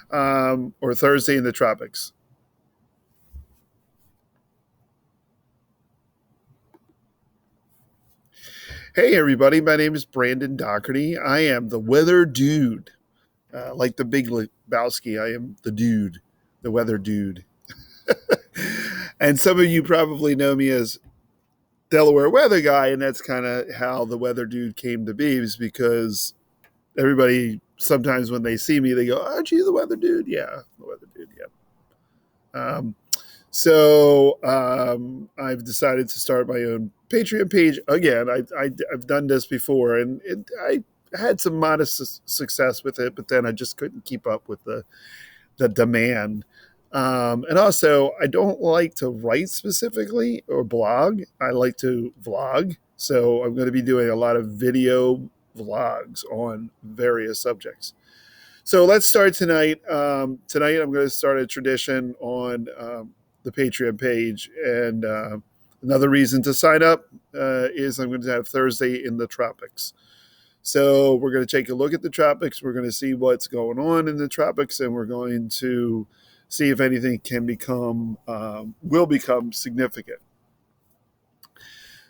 or Thursday in the tropics. Hey, everybody. My name is Brandon Doherty. I am the weather dude. Like the Big Lebowski, I am the dude, the weather dude. And some of you probably know me as Delaware weather guy, and that's kind of how the weather dude came to be, is because everybody sometimes when they see me, they go, "Aren't you the weather dude?" Yeah, the weather dude. Yeah. I've decided to start my own Patreon page again. I've done this before, and I had some modest success with it, but then I just couldn't keep up with the demand. And also, I don't like to write specifically or blog. I like to vlog. So I'm going to be doing a lot of video vlogs on various subjects. So let's start tonight. Tonight, I'm going to start a tradition on the Patreon page. And another reason to sign up is I'm going to have Thursday in the tropics. So we're going to take a look at the tropics. We're going to see what's going on in the tropics, and we're going to see if anything will become significant.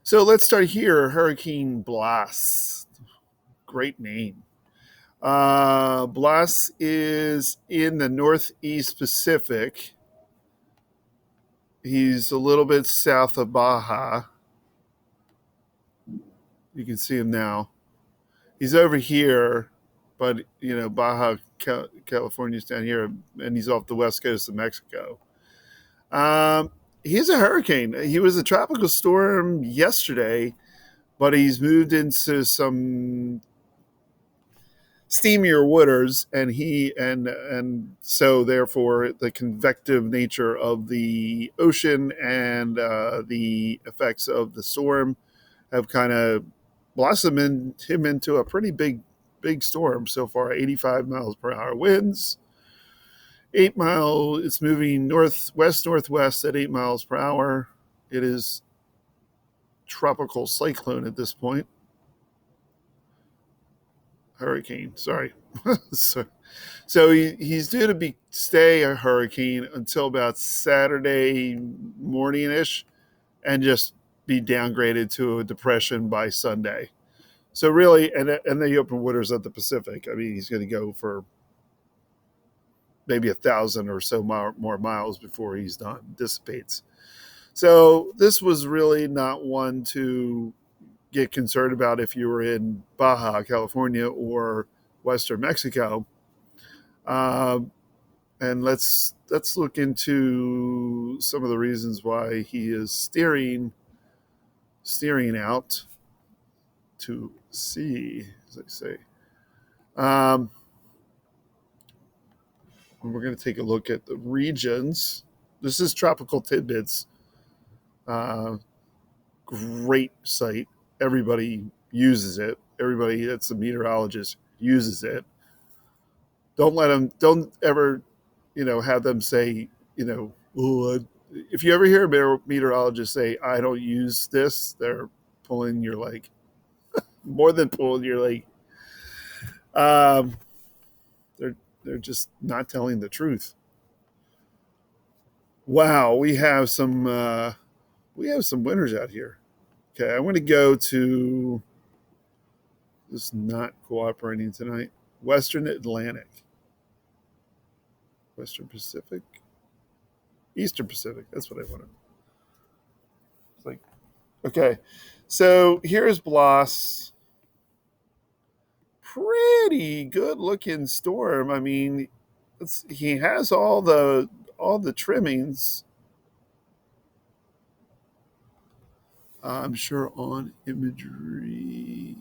So let's start here. Hurricane Blas. Great name. Blas is in the Northeast Pacific. He's a little bit south of Baja. You can see him now. He's over here, but Baja California's down here, and he's off the west coast of Mexico. He's a hurricane. He was a tropical storm yesterday, but he's moved into some steamier waters, and so therefore the convective nature of the ocean and the effects of the storm have kind of blossomed him into a pretty big storm so far. 85 miles per hour winds, 8 mile. It's moving northwest at 8 miles per hour. It is tropical cyclone at this point. Hurricane, sorry. He's due to stay a hurricane until about Saturday morning ish, and just be downgraded to a depression by Sunday. So really, and the open waters of the Pacific. I mean, he's going to go for maybe 1,000 or so more miles before he's done, dissipates. So this was really not one to get concerned about if you were in Baja California or Western Mexico. And let's look into some of the reasons why he is steering out to sea, as I say. We're going to take a look at the regions. This is Tropical Tidbits. Great site. Everybody uses it. Everybody that's a meteorologist uses it. Don't ever, have them say, if you ever hear a meteorologist say, "I don't use this," they're pulling your leg. More than pulling your leg. They're just not telling the truth. Wow, we have some winners out here. Okay, I want to go to this is not cooperating tonight. Western Atlantic. Western Pacific. Eastern Pacific. That's what I wanted. It's like, okay. So here's Blas. Pretty good looking storm. I mean, he has all the trimmings. I'm sure on imagery.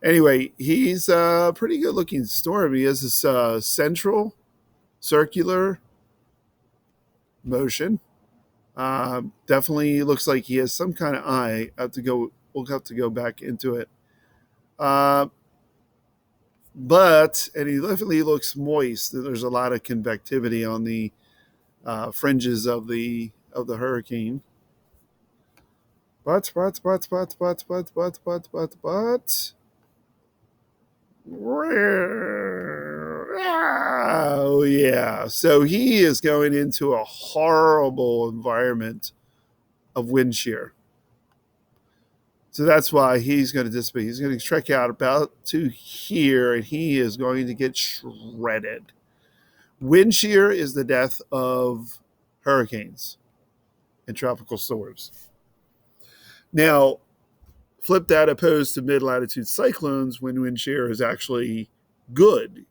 Anyway, he's a pretty good looking storm. He has this central circular motion. Definitely looks like he has some kind of eye. We'll have to go back into it. And he definitely looks moist. There's a lot of convectivity on the fringes of the hurricane. But Oh, yeah. So he is going into a horrible environment of wind shear. So that's why he's going to dissipate. He's going to trek out about to here, and he is going to get shredded. Wind shear is the death of hurricanes and tropical storms. Now, flip that opposed to mid latitude cyclones when wind shear is actually good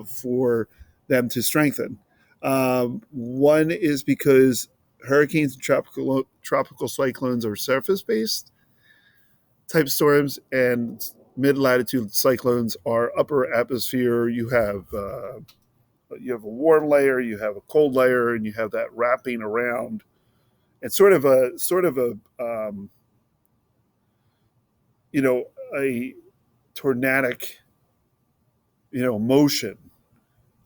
for them to strengthen. One is because hurricanes and tropical cyclones are surface based type storms, and mid latitude cyclones are upper atmosphere. You have a warm layer, you have a cold layer, and you have that wrapping around. It's sort of a you know a tornadic motion,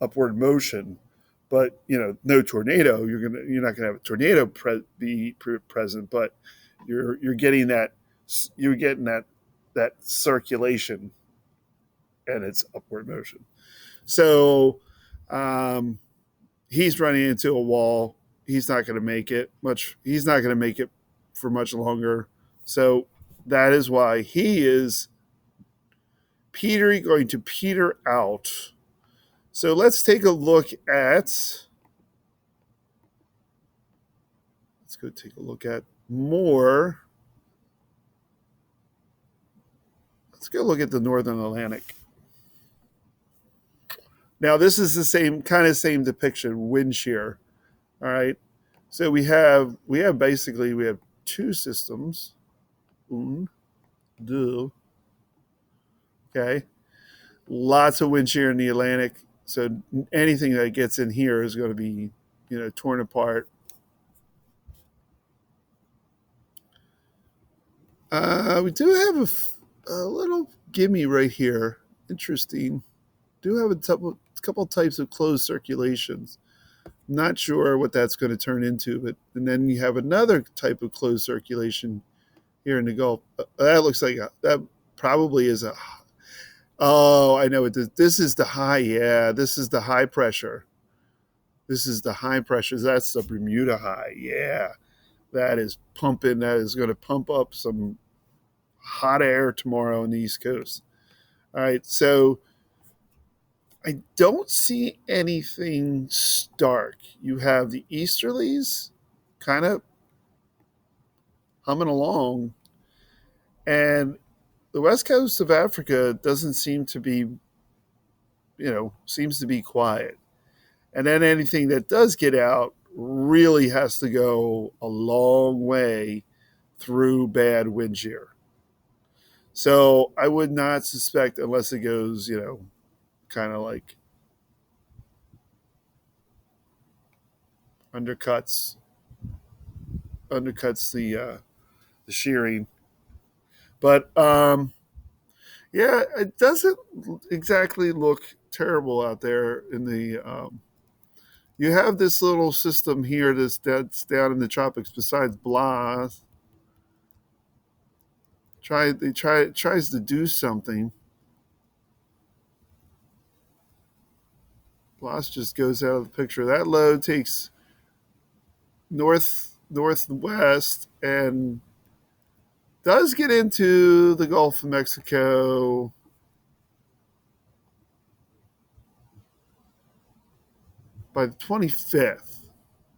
upward motion, but no tornado. You're not gonna have a tornado be present, but you're getting that circulation, and it's upward motion. So he's running into a wall. He's not going to make it much. He's not going to make it for much longer. So that is why he is going to peter out. So let's take a look at. Let's go take a look at more. Let's go look at the Northern Atlantic. Now this is the same depiction, wind shear. All right. So we have two systems. Un, deux. Okay. Lots of wind shear in the Atlantic. So anything that gets in here is going to be, torn apart. We do have a little gimme right here. Interesting. Do have a couple types of closed circulations. Not sure what that's going to turn into, and then you have another type of closed circulation here in the Gulf. That looks like that probably is a. Oh, I know it. This is the high. Yeah, this is the high pressure. This is the high pressure. That's the Bermuda high. Yeah, that is pumping. That is going to pump up some hot air tomorrow on the East Coast. All right, so I don't see anything stark. You have the easterlies kind of humming along, and the west coast of Africa doesn't seem to be, seems to be quiet. And then anything that does get out really has to go a long way through bad wind shear. So I would not suspect, unless it goes, kind of like undercuts the shearing. But yeah, it doesn't exactly look terrible out there in the. You have this little system here that's down in the tropics. Besides Blas, it tries to do something. Blas just goes out of the picture. That low takes northwest and does get into the Gulf of Mexico. By the 25th.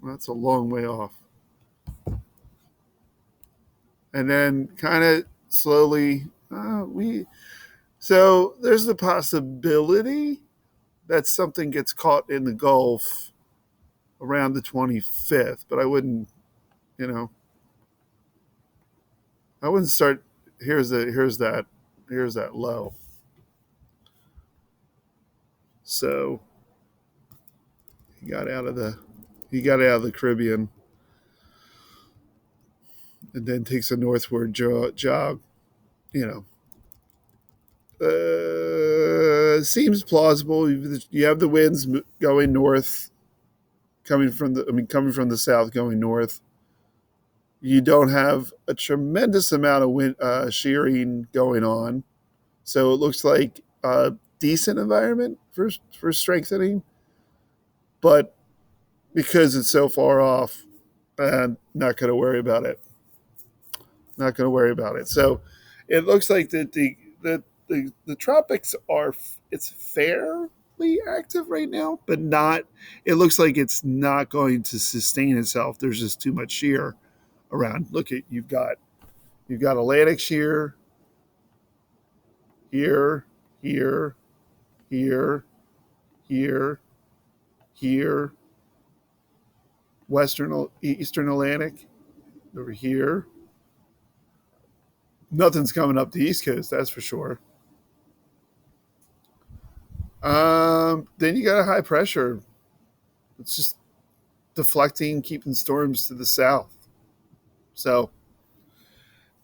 That's a long way off. And then kind of slowly, so there's the possibility that something gets caught in the Gulf around the 25th, but I wouldn't, I wouldn't start. Here's that low. So he got out of the Caribbean, and then takes a northward jog. Seems plausible. You have the winds going north, coming from the south, going north. You don't have a tremendous amount of wind shearing going on, so it looks like decent environment for strengthening, but because it's so far off, not going to worry about it. Not going to worry about it. So it looks like the tropics are, it's fairly active right now, but not. It looks like it's not going to sustain itself. There's just too much shear around. Look at you've got Atlantic shear here, here, here, here, here, Eastern Atlantic over here. Nothing's coming up the East Coast, that's for sure. Then you got a high pressure. It's just deflecting, keeping storms to the south. So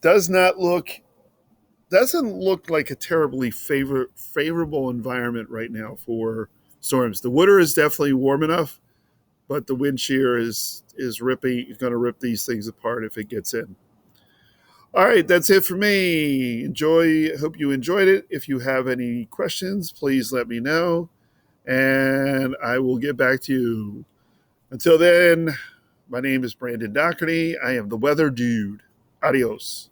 does not look doesn't look like a terribly favorable environment right now for storms. The water is definitely warm enough, but the wind shear is ripping, going to rip these things apart if it gets in. All right, that's it for me. Hope you enjoyed it. If you have any questions, please let me know, and I will get back to you. Until then, my name is Brandon Doherty. I am the Weather Dude. Adios.